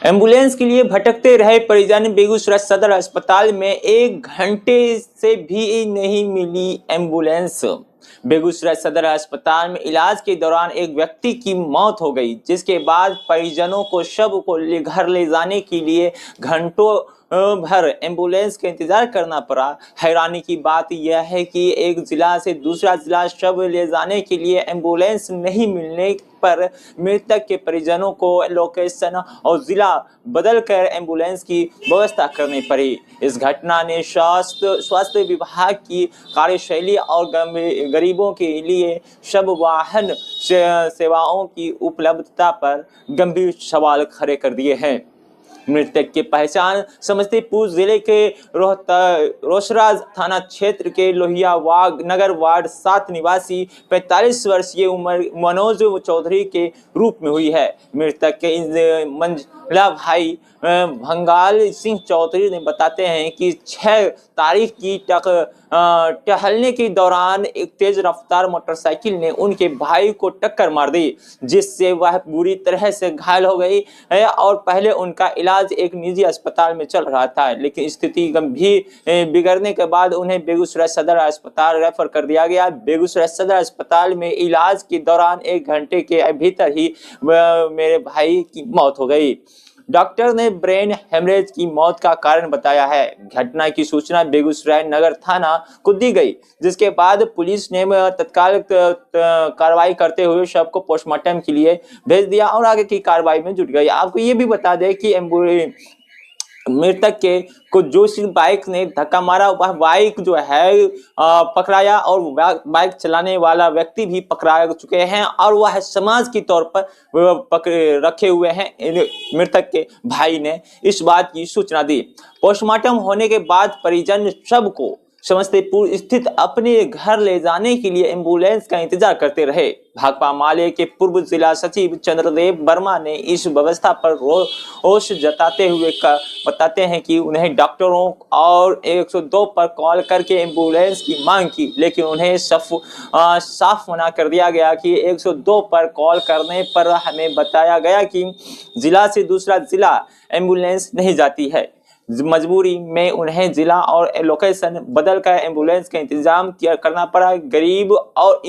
Ambulance के लिए भटकते रहे परिजन। बेगूसराय सदर अस्पताल में 1 घंटे से भी नहीं मिली एम्बुलेंस। बेगूसराय सदर अस्पताल में इलाज के दौरान एक व्यक्ति की मौत हो गई, जिसके बाद परिजनों को शव को घर ले जाने के लिए घंटों भर एम्बुलेंस का इंतजार करना पड़ा। हैरानी की बात यह है कि एक जिला से दूसरा जिला शव ले जाने के लिए एम्बुलेंस नहीं मिलने पर मृतक के परिजनों को लोकेशन और जिला बदलकर एम्बुलेंस की व्यवस्था करनी पड़ी। इस घटना ने स्वास्थ्य विभाग की कार्यशैली और गरीबों के लिए शव वाहन सेवाओं की उपलब्धता पर गंभीर सवाल खड़े कर दिए हैं। मृतक की पहचान समस्तीपुर जिले के रोसड़ा थाना क्षेत्र के लोहिया नगर वार्ड 7 निवासी 45 वर्षीय उम्र मनोज चौधरी के रूप में हुई है। मृतक के मंझला भाई भंगाल सिंह चौधरी ने बताते हैं कि 6 तारीख की टहलने के दौरान एक तेज रफ्तार मोटरसाइकिल ने उनके भाई को टक्कर मार दी, जिससे वह बुरी तरह से घायल हो गई है और पहले उनका इलाज एक निजी अस्पताल में चल रहा था, लेकिन स्थिति गंभीर बिगड़ने के बाद उन्हें बेगूसराय सदर अस्पताल रेफर कर दिया गया। बेगूसराय सदर अस्पताल में इलाज के दौरान 1 घंटे के भीतर ही मेरे भाई की मौत हो गई। डॉक्टर ने ब्रेन हेमरेज की मौत का कारण बताया है। घटना की सूचना बेगूसराय नगर थाना को दी गई, जिसके बाद पुलिस ने तत्काल कार्रवाई करते हुए शव को पोस्टमार्टम के लिए भेज दिया और आगे की कार्रवाई में जुट गई। आपको ये भी बता दें कि मृतक के को जो बाइक ने धक्का मारा, वह बाइक जो है पकड़ाया और बाइक चलाने वाला व्यक्ति भी पकड़ा चुके हैं और वह समाज के तौर पर रखे हुए हैं। मृतक के भाई ने इस बात की सूचना दी। पोस्टमार्टम होने के बाद परिजन शव को समस्तीपुर स्थित अपने घर ले जाने के लिए एम्बुलेंस का इंतजार करते रहे। भाकपा माले के पूर्व जिला सचिव चंद्रदेव वर्मा ने इस व्यवस्था पर रोष जताते हुए बताते हैं कि उन्हें डॉक्टरों और 102 पर कॉल करके एम्बुलेंस की मांग की, लेकिन उन्हें साफ मना कर दिया गया कि 102 पर कॉल करने पर हमें बताया गया कि जिला से दूसरा जिला एम्बुलेंस नहीं जाती है। मजबूरी में उन्हें जिला और लोकेशन बदलकर एम्बुलेंस का इंतजाम करना पड़ा। गरीब और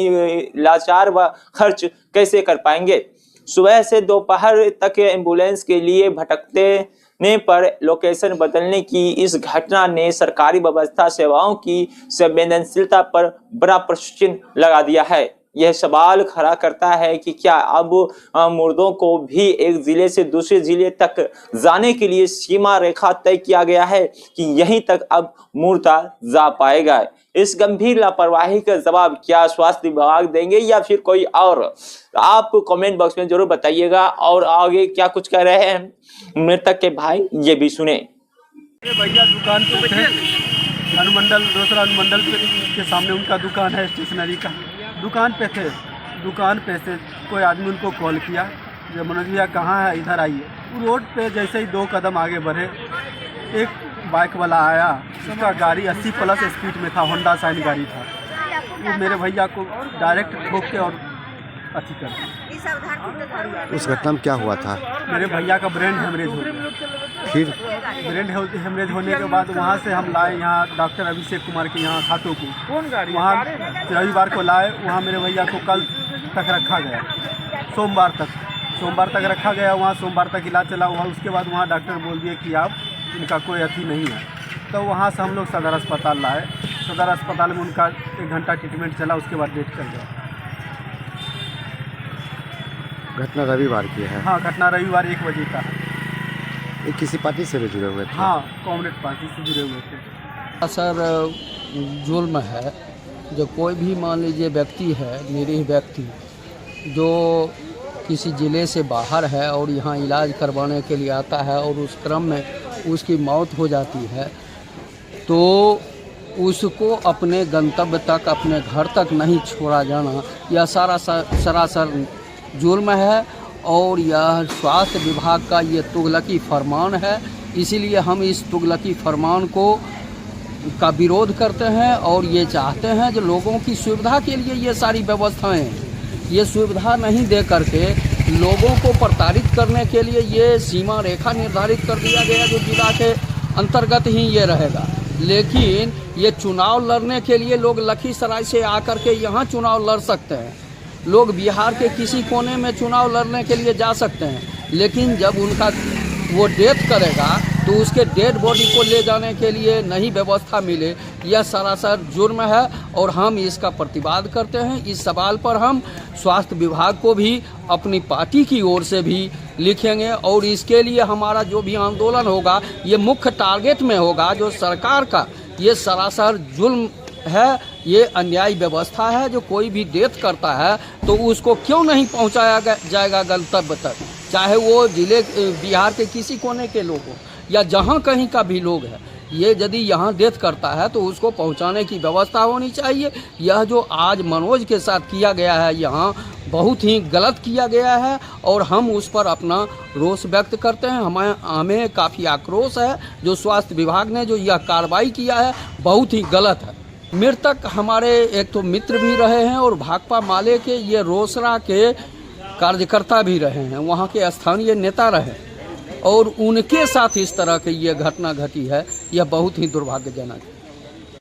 लाचार व खर्च कैसे कर पाएंगे। सुबह से दोपहर तक एम्बुलेंस के लिए भटकने पर लोकेशन बदलने की इस घटना ने सरकारी व्यवस्था सेवाओं की संवेदनशीलता पर बड़ा प्रश्न चिन्ह लगा दिया है। यह सवाल खड़ा करता है कि क्या अब मुर्दों को भी एक जिले से दूसरे जिले तक जाने के लिए सीमा रेखा तय किया गया है कि यहीं तक अब मुर्दा जा पाएगा। इस गंभीर लापरवाही का जवाब क्या स्वास्थ्य विभाग देंगे या फिर कोई और? आप कमेंट बॉक्स में जरूर बताइएगा। और आगे क्या कुछ कह रहे हैं मृतक के भाई, ये भी सुने। भैया दुकान पे थे, अनुमंडल दूसरा अनुमंडल के सामने उनका दुकान है, स्टेशनरी का दुकान पे थे। दुकान पे से कोई आदमी उनको कॉल किया, जब मनोज भैया कहाँ है, इधर आइए। वो रोड पे जैसे ही 2 कदम आगे बढ़े, एक बाइक वाला आया, उसका गाड़ी 80 प्लस स्पीड में था, होंडा शाइन गाड़ी था। वो मेरे भैया को डायरेक्ट ठोक के और अथी कर दिया। उस घटना में क्या हुआ था? मेरे भैया का ब्रेन हेमरेज हो गया। फिर ब्रेन हेमरेज होने के बाद वहाँ से हम लाए यहाँ डॉक्टर अभिषेक कुमार के यहाँ खातों को। वहाँ रविवार को लाए, वहाँ मेरे भैया को कल तक रखा गया, सोमवार तक रखा गया। वहाँ सोमवार तक इलाज चला हुआ। उसके बाद वहाँ डॉक्टर बोल दिए कि आप इनका कोई अथी नहीं है। तो वहाँ से हम लोग सदर अस्पताल लाए। सदर अस्पताल में उनका 1 घंटा ट्रीटमेंट चला, उसके बाद डेथ कर गया। घटना रविवार की है? हाँ, घटना रविवार 1 बजे का है। ये किसी पार्टी से भी जुड़े हुए थे? हाँ, कांग्रेस पार्टी से जुड़े हुए थे। सर, जुल्म है जो कोई भी मान लीजिए व्यक्ति है, निरीह व्यक्ति जो किसी ज़िले से बाहर है और यहाँ इलाज करवाने के लिए आता है और उस क्रम में उसकी मौत हो जाती है, तो उसको अपने गंतव्य तक, अपने घर तक नहीं छोड़ा जाना, यह सरासर जुल्म है और यह स्वास्थ्य विभाग का ये तुगलकी फरमान है। इसीलिए हम इस तुगलकी फरमान का विरोध करते हैं और ये चाहते हैं जो लोगों की सुविधा के लिए ये सारी व्यवस्थाएं, ये सुविधा नहीं दे करके लोगों को प्रताड़ित करने के लिए ये सीमा रेखा निर्धारित कर दिया गया जो जिला के अंतर्गत ही ये रहेगा। लेकिन ये चुनाव लड़ने के लिए लोग लखीसराय से आकर के यहाँ चुनाव लड़ सकते हैं, लोग बिहार के किसी कोने में चुनाव लड़ने के लिए जा सकते हैं, लेकिन जब उनका वो डेथ करेगा तो उसके डेड बॉडी को ले जाने के लिए नहीं व्यवस्था मिले, यह सरासर जुर्म है और हम इसका प्रतिवाद करते हैं। इस सवाल पर हम स्वास्थ्य विभाग को भी अपनी पार्टी की ओर से भी लिखेंगे और इसके लिए हमारा जो भी आंदोलन होगा ये मुख्य टारगेट में होगा जो सरकार का ये सरासर जुल्म है, ये अन्यायी व्यवस्था है। जो कोई भी डेथ करता है तो उसको क्यों नहीं पहुंचाया जाएगा गंतव्य तक, चाहे वो जिले बिहार के किसी कोने के लोग हो या जहां कहीं का भी लोग है। ये यदि यहाँ डेथ करता है तो उसको पहुंचाने की व्यवस्था होनी चाहिए। यह जो आज मनोज के साथ किया गया है यहाँ बहुत ही गलत किया गया है और हम उस पर अपना रोष व्यक्त करते हैं। हमें काफ़ी आक्रोश है जो स्वास्थ्य विभाग ने जो यह कार्रवाई किया है बहुत ही गलत है। मृतक हमारे एक तो मित्र भी रहे हैं और भाकपा माले के ये रोसड़ा के कार्यकर्ता भी रहे हैं, वहाँ के स्थानीय नेता रहे और उनके साथ इस तरह की ये घटना घटी है, यह बहुत ही दुर्भाग्यजनक है।